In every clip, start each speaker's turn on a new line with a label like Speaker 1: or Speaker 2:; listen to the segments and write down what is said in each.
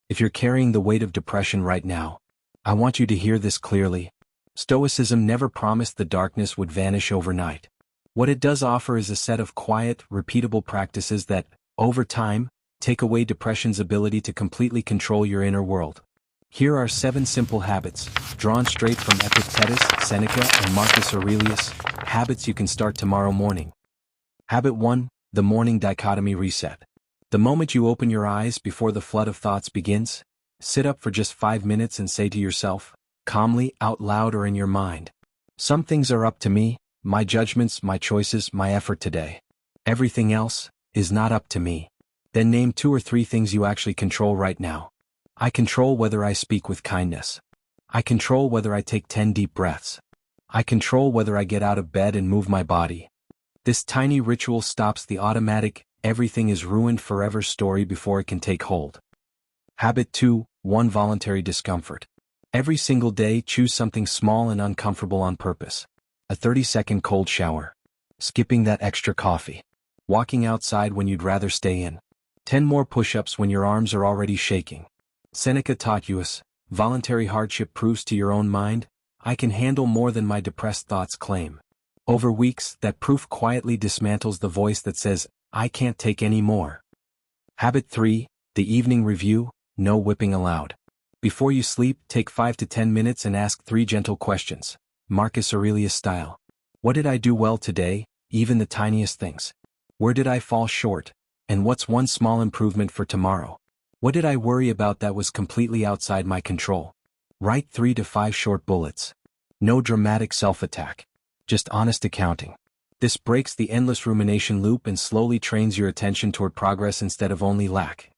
Speaker 1: If you're carrying the weight of depression right now, I want you to hear this clearly. Stoicism never promised the darkness would vanish overnight. What it does offer is a set of quiet, repeatable practices that, over time, take away depression's ability to completely control your inner world. Here are 7 simple habits, drawn straight from Epictetus, Seneca, and Marcus Aurelius, habits you can start tomorrow morning. Habit 1, the morning dichotomy reset. The moment you open your eyes before the flood of thoughts begins, sit up for just 5 minutes and say to yourself, calmly, out loud or in your mind, some things are up to me, my judgments, my choices, my effort today. Everything else is not up to me. Then name 2 or 3 things you actually control right now. I control whether I speak with kindness. I control whether I take 10 deep breaths. I control whether I get out of bed and move my body. This tiny ritual stops the automatic, everything is ruined forever story before it can take hold. Habit 2, 1 voluntary discomfort. Every single day choose something small and uncomfortable on purpose. A 30-second cold shower. Skipping that extra coffee. Walking outside when you'd rather stay in. 10 more push-ups when your arms are already shaking. Seneca taught us, voluntary hardship proves to your own mind, I can handle more than my depressed thoughts claim. Over weeks, that proof quietly dismantles the voice that says, I can't take any more. Habit 3, the evening review, no whipping allowed. Before you sleep, take 5 to 10 minutes and ask 3 gentle questions, Marcus Aurelius style. What did I do well today, even the tiniest things? Where did I fall short? And what's one small improvement for tomorrow? What did I worry about that was completely outside my control? Write 3 to 5 short bullets. No dramatic self-attack. Just honest accounting. This breaks the endless rumination loop and slowly trains your attention toward progress instead of only lack.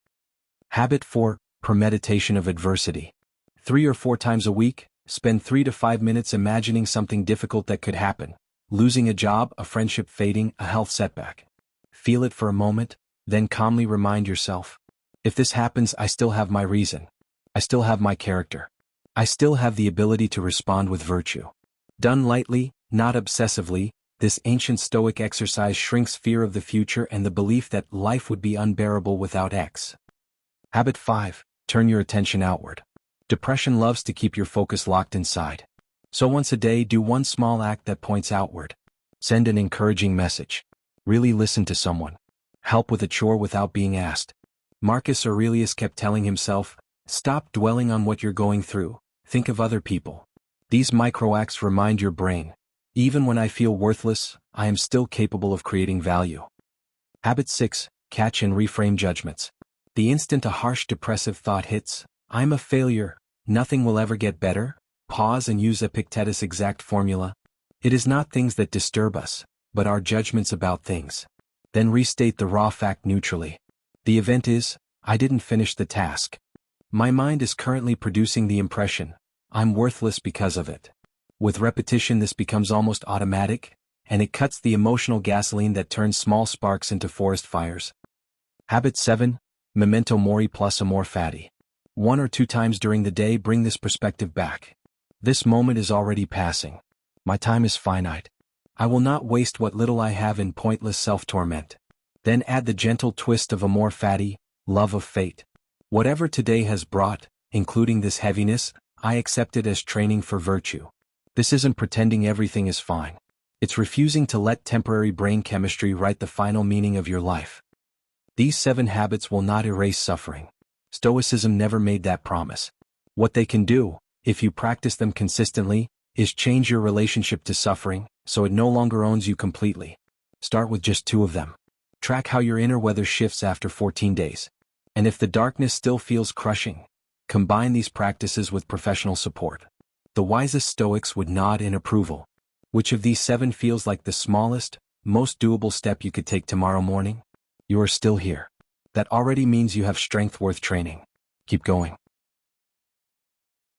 Speaker 1: Habit 4, premeditation of adversity. 3 or 4 times a week, spend 3 to 5 minutes imagining something difficult that could happen. Losing a job, a friendship fading, a health setback. Feel it for a moment, then calmly remind yourself, if this happens, I still have my reason. I still have my character. I still have the ability to respond with virtue. Done lightly, not obsessively, this ancient Stoic exercise shrinks fear of the future and the belief that life would be unbearable without X. Habit 5, turn your attention outward. Depression loves to keep your focus locked inside. So once a day, do one small act that points outward. Send an encouraging message. Really listen to someone. Help with a chore without being asked. Marcus Aurelius kept telling himself, stop dwelling on what you're going through, think of other people. These micro-acts remind your brain, even when I feel worthless, I am still capable of creating value. Habit 6, catch and reframe judgments. The instant a harsh depressive thought hits, I'm a failure, nothing will ever get better, pause and use Epictetus' exact formula. It is not things that disturb us, but our judgments about things. Then restate the raw fact neutrally. The event is, I didn't finish the task. My mind is currently producing the impression, I'm worthless because of it. With repetition this becomes almost automatic, and it cuts the emotional gasoline that turns small sparks into forest fires. Habit 7, memento mori plus amor fati. 1 or 2 times during the day bring this perspective back. This moment is already passing. My time is finite. I will not waste what little I have in pointless self-torment. Then add the gentle twist of amor fati, love of fate. Whatever today has brought, including this heaviness, I accept it as training for virtue. This isn't pretending everything is fine. It's refusing to let temporary brain chemistry write the final meaning of your life. These 7 habits will not erase suffering. Stoicism never made that promise. What they can do, if you practice them consistently, is change your relationship to suffering, so it no longer owns you completely. Start with just 2 of them. Track how your inner weather shifts after 14 days. And if the darkness still feels crushing, combine these practices with professional support. The wisest Stoics would nod in approval. Which of these 7 feels like the smallest, most doable step you could take tomorrow morning? You are still here. That already means you have strength worth training. Keep going.